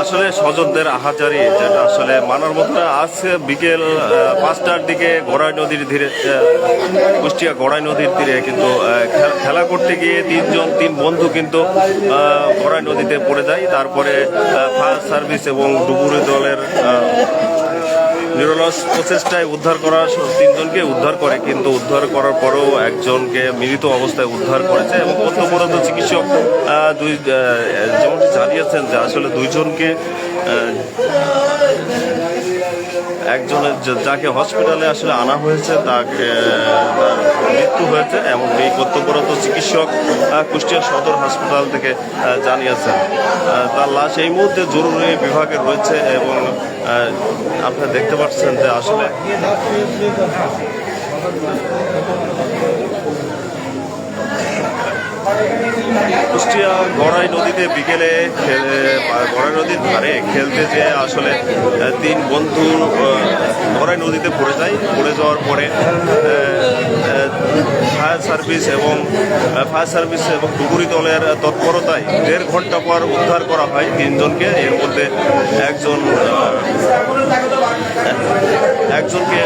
আসলে স্বজনদের আহাজারি যেটা আসলে মানার মতো না। আজ বিকেল 5টার দিকে কুষ্টিয়া গড়াই নদীর তীরে কিন্তু খেলা করতে গিয়ে তিন বন্ধু কিন্তু গড়াই নদীতে পড়ে যায়। তারপরে ফায়ার সার্ভিস এবং ডুবুরি দলের নিরলস প্রচেষ্টায় তিনজনকে উদ্ধার করে, কিন্তু উদ্ধার করার পরেও একজনকে মৃত অবস্থায় উদ্ধার করেছে এবং কর্তব্যরত চিকিৎসক যেমনটি জানিয়েছেন যে আসলে দুইজনকে একজনের যাকে হসপিটালে আসলে আনা হয়েছে তাকে মৃত্যু হয়েছে এবং এই কর্তব্যরত চিকিৎসক কুষ্টিয়া সদর হাসপাতাল থেকে জানিয়েছেন। তার লাশ এই মুহূর্তে জরুরি বিভাগে রয়েছে এবং আপনারা দেখতে পাচ্ছেন যে আসলে কুষ্টিয়া গড়াই নদীতে বিকেলে গড়াই নদীর ধারে খেলতে যেয়ে আসলে তিন বন্ধু গড়াই নদীতে পড়ে যাওয়ার পরে ফায়ার সার্ভিস এবং ডুবুরি দলের তৎপরতায় 1.5 ঘন্টা পর উদ্ধার করা হয় তিনজনকে। এর মধ্যে একজনকে